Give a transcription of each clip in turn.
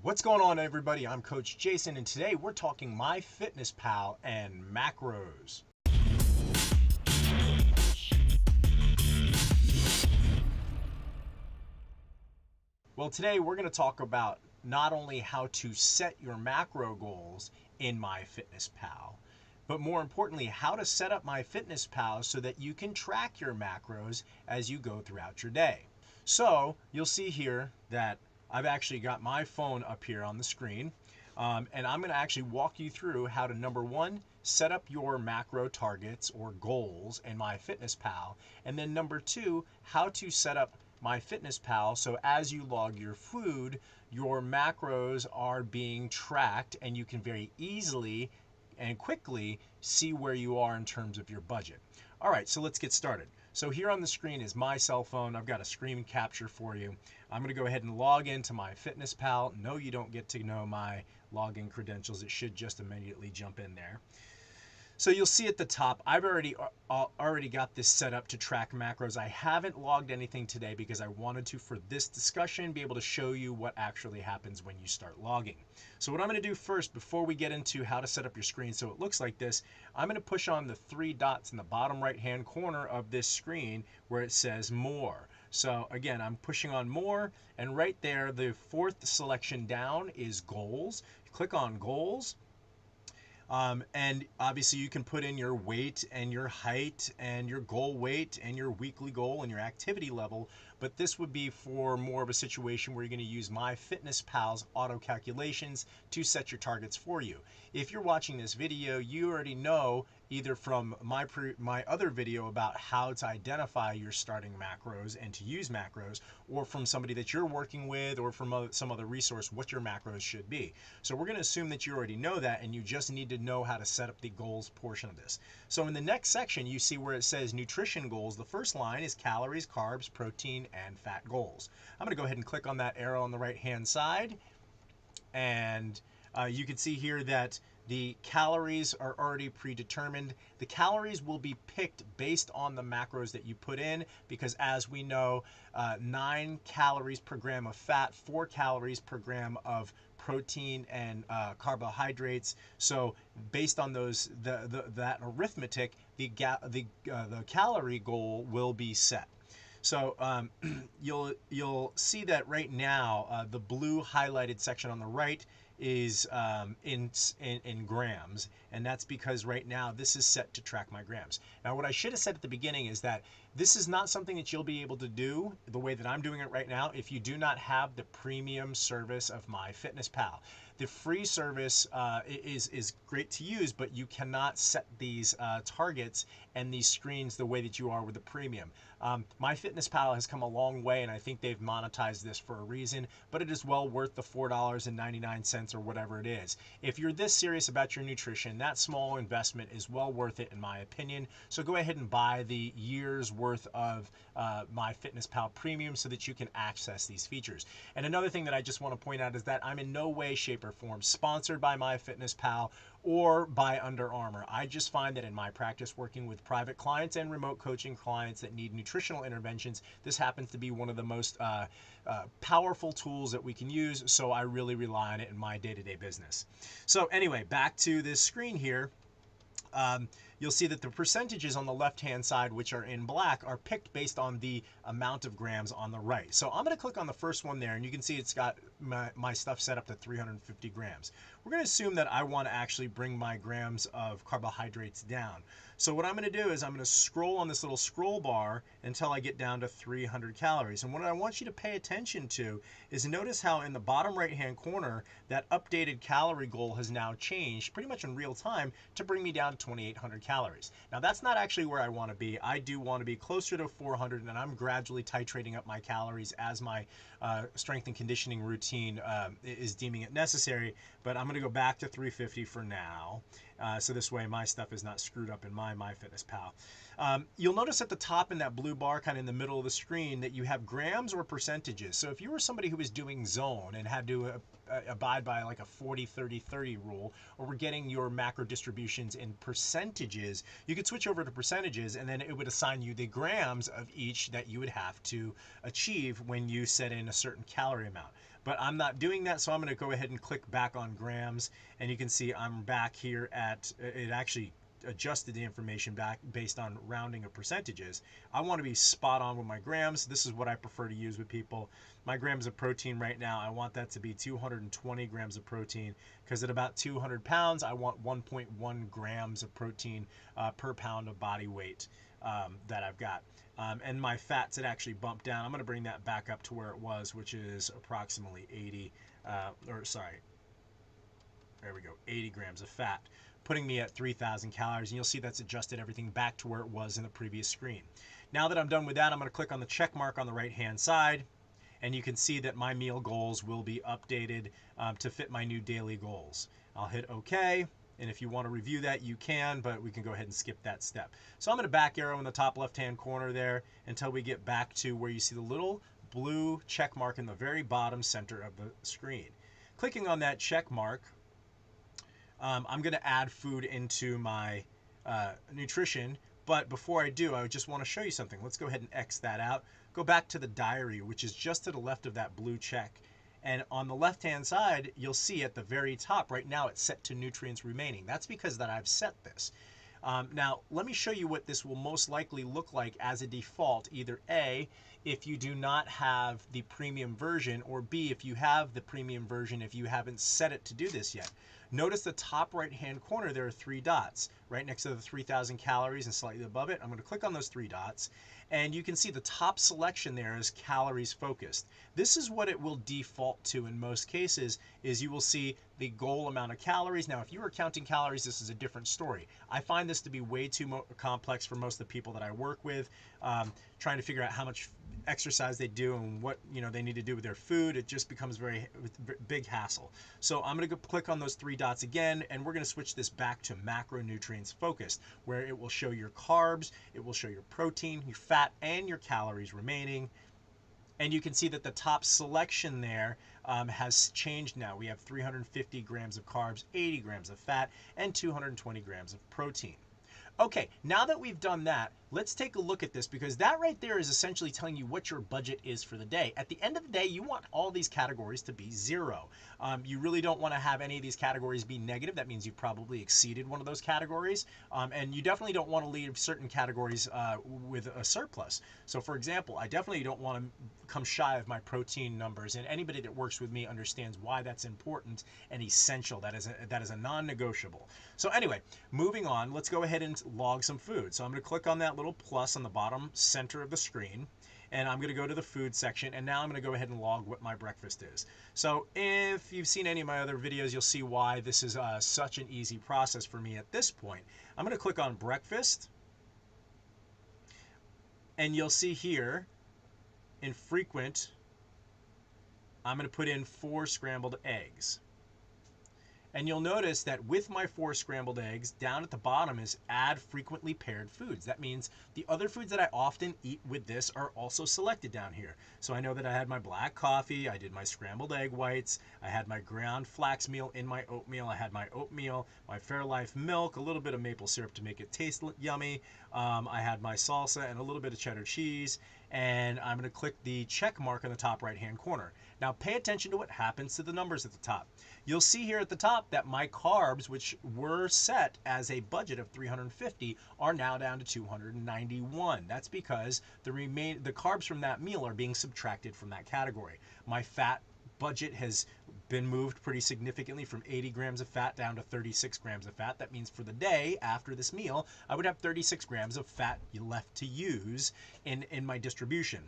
What's going on, everybody? I'm Coach Jason, and today we're talking MyFitnessPal and macros. Well, today we're going to talk about not only how to set your macro goals in MyFitnessPal, but more importantly, how to set up MyFitnessPal so that you can track your macros as you go throughout your day. So you'll see here that I've actually got my phone up here on the screen. And I'm going to actually walk you through how to, number one, set up your macro targets or goals in MyFitnessPal. And then number two, how to set up MyFitnessPal so as you log your food, your macros are being tracked and you can very easily and quickly see where you are in terms of your budget. All right, so let's get started. So here on the screen is my cell phone. I've got a screen capture for you. I'm going to go ahead and log into MyFitnessPal. No, you don't get to know my login credentials. It should just immediately jump in there. So you'll see at the top, I've already got this set up to track macros. I haven't logged anything today because I wanted to, for this discussion, be able to show you what actually happens when you start logging. So what I'm going to do first, before we get into how to set up your screen so it looks like this, I'm going to push on the three dots in the bottom right-hand corner of this screen where it says More. So again, I'm pushing on More, and right there, the fourth selection down is Goals. Click on Goals. And obviously you can put in your weight and your height and your goal weight and your weekly goal and your activity level, but this would be for more of a situation where you're going to use MyFitnessPal's auto calculations to set your targets for you. If you're watching this video, you already know either from my other video about how to identify your starting macros and to use macros, or from somebody that you're working with, or from some other resource, what your macros should be. So we're going to assume that you already know that, and you just need to know how to set up the goals portion of this. So in the next section, you see where it says nutrition goals. The first line is calories, carbs, protein, and fat goals. I'm going to go ahead and click on that arrow on the right hand side, and you can see here that the calories are already predetermined. The calories will be picked based on the macros that you put in, because as we know, 9 calories per gram of fat, 4 calories per gram of protein and carbohydrates. So based on those, that arithmetic, the calorie goal will be set. So you'll see that right now, the blue highlighted section on the right is in grams, and that's because right now this is set to track my grams. Now, what I should have said at the beginning is that this is not something that you'll be able to do the way that I'm doing it right now if you do not have the premium service of MyFitnessPal. The free service is great to use, but you cannot set these targets and these screens the way that you are with the premium. MyFitnessPal has come a long way, and I think they've monetized this for a reason, but it is well worth the $4.99 or whatever it is. If you're this serious about your nutrition, that small investment is well worth it in my opinion. So go ahead and buy the year's worth of MyFitnessPal Premium so that you can access these features. And another thing that I just want to point out is that I'm in no way, shape, or form sponsored by MyFitnessPal or by Under Armour. I just find that in my practice working with private clients and remote coaching clients that need nutritional interventions, this happens to be one of the most powerful tools that we can use, so I really rely on it in my day-to-day business. So anyway, back to this screen here. You'll see that the percentages on the left-hand side, which are in black, are picked based on the amount of grams on the right. So I'm going to click on the first one there, and you can see it's got my stuff set up to 350 grams. We're going to assume that I want to actually bring my grams of carbohydrates down. So what I'm going to do is I'm going to scroll on this little scroll bar until I get down to 300 calories. And what I want you to pay attention to is notice how in the bottom right-hand corner, that updated calorie goal has now changed pretty much in real time to bring me down to 2,800 calories. Now that's not actually where I want to be. I do want to be closer to 400, and I'm gradually titrating up my calories as my strength and conditioning routine is deeming it necessary, but I'm going to go back to 350 for now. So this way my stuff is not screwed up in my MyFitnessPal. You'll notice at the top in that blue bar, kind of in the middle of the screen, that you have grams or percentages. So if you were somebody who was doing zone and had to abide by like a 40-30-30 rule, or we're getting your macro distributions in percentages, you could switch over to percentages, and then it would assign you the grams of each that you would have to achieve when you set in a certain calorie amount. but I'm not doing that, so I'm going to go ahead and click back on grams, and you can see I'm back here at, it actually adjusted the information back based on rounding of percentages. I want to be spot on with my grams. This is what I prefer to use with people. My grams of protein right now, I want that to be 220 grams of protein, because at about 200 pounds, I want 1.1 grams of protein per pound of body weight that I've got. And my fats had actually bumped down. I'm going to bring that back up to where it was, which is approximately 80, there we go, 80 grams of fat, putting me at 3,000 calories. And you'll see that's adjusted everything back to where it was in the previous screen. Now that I'm done with that, I'm going to click on the check mark on the right-hand side, and you can see that my meal goals will be updated to fit my new daily goals. I'll hit OK. And if you want to review that, you can, but we can go ahead and skip that step. So I'm going to back arrow in the top left-hand corner there until we get back to where you see the little blue check mark in the very bottom center of the screen. Clicking on that check mark, I'm going to add food into my nutrition. But before I do, I just want to show you something. Let's go ahead and X that out. Go back to the diary, which is just to the left of that blue check. And on the left-hand side, you'll see at the very top, right now it's set to nutrients remaining. That's because that I've set this. Now, let me show you what this will most likely look like as a default. Either A, if you do not have the premium version, or B, if you have the premium version, if you haven't set it to do this yet. Notice the top right-hand corner, there are 3 dots right next to the 3,000 calories and slightly above it. I'm going to click on those 3 dots, and you can see the top selection there is calories focused. This is what it will default to in most cases, is you will see the goal amount of calories. Now, if you were counting calories, this is a different story. I find this to be way too complex for most of the people that I work with, trying to figure out how much exercise they do and what they need to do with their food. It just becomes very big hassle. So I'm going to go click on those 3 dots again, and we're going to switch this back to macronutrients focused, where it will show your carbs, it will show your protein, your fat, and your calories remaining. And you can see that the top selection there has changed now. We have 350 grams of carbs, 80 grams of fat, and 220 grams of protein. Okay, now that we've done that, let's take a look at this, because that right there is essentially telling you what your budget is for the day. At the end of the day, you want all these categories to be 0. You really don't want to have any of these categories be negative. That means you've probably exceeded one of those categories. And you definitely don't want to leave certain categories with a surplus. So for example, I definitely don't want to come shy of my protein numbers, and anybody that works with me understands why that's important and essential. That is a non-negotiable. So anyway, moving on, let's go ahead and log some food. So I'm going to click on that little plus on the bottom center of the screen, and I'm going to go to the food section, and now I'm going to go ahead and log what my breakfast is. So if you've seen any of my other videos, you'll see why this is such an easy process for me at this point. I'm going to click on breakfast, and you'll see here in frequent, I'm going to put in 4 scrambled eggs. And you'll notice that with my 4 scrambled eggs, down at the bottom is add frequently paired foods. That means the other foods that I often eat with this are also selected down here. So I know that I had my black coffee, I did my scrambled egg whites, I had my ground flax meal in my oatmeal, I had my oatmeal, my Fairlife milk, a little bit of maple syrup to make it taste yummy, I had my salsa and a little bit of cheddar cheese, and I'm going to click the check mark in the top right hand corner. Now pay attention to what happens to the numbers at the top. You'll see here at the top that my carbs, which were set as a budget of 350, are now down to 291. That's because the carbs from that meal are being subtracted from that category. My fat budget has been moved pretty significantly from 80 grams of fat down to 36 grams of fat. That means for the day after this meal, I would have 36 grams of fat left to use in my distribution.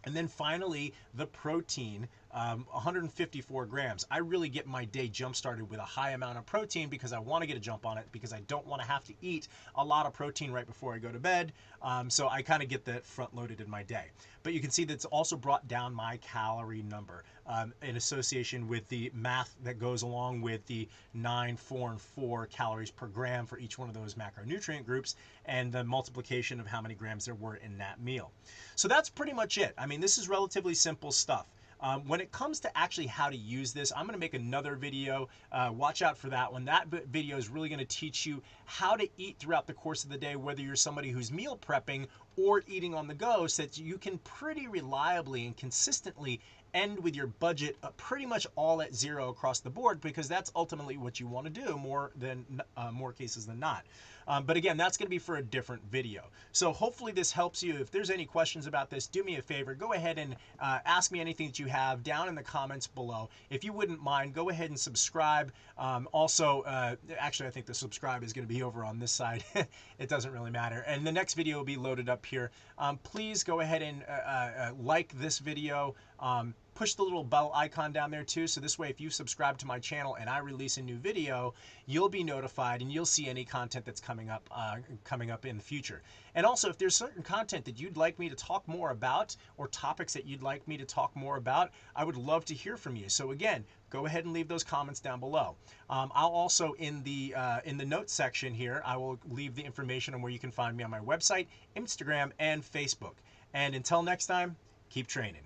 And then finally, the protein, 154 grams. I really get my day jump started with a high amount of protein because I want to get a jump on it, because I don't want to have to eat a lot of protein right before I go to bed. So I kind of get that front loaded in my day. But you can see that's also brought down my calorie number in association with the math that goes along with the 9, 4, and 4 calories per gram for each one of those macronutrient groups, and the multiplication of how many grams there were in that meal. So that's pretty much it. I mean, this is relatively simple stuff. When it comes to actually how to use this, I'm going to make another video. Watch out for that one. That video is really going to teach you how to eat throughout the course of the day, whether you're somebody who's meal prepping or eating on the go, so that you can pretty reliably and consistently end with your budget pretty much all at zero across the board, because that's ultimately what you want to do more cases than not. But again, that's going to be for a different video. So hopefully this helps you. If there's any questions about this, do me a favor. Go ahead and ask me anything that you have down in the comments below. If you wouldn't mind, go ahead and subscribe. Actually, I think the subscribe is going to be over on this side. It doesn't really matter. And the next video will be loaded up here. Please go ahead and like this video. Push the little bell icon down there too, so this way if you subscribe to my channel and I release a new video, you'll be notified and you'll see any content that's coming up in the future. And also, if there's certain content that you'd like me to talk more about, or topics that you'd like me to talk more about, I would love to hear from you. So again, go ahead and leave those comments down below. I'll also, in the notes section here, I will leave the information on where you can find me on my website, Instagram, and Facebook. And until next time, keep training.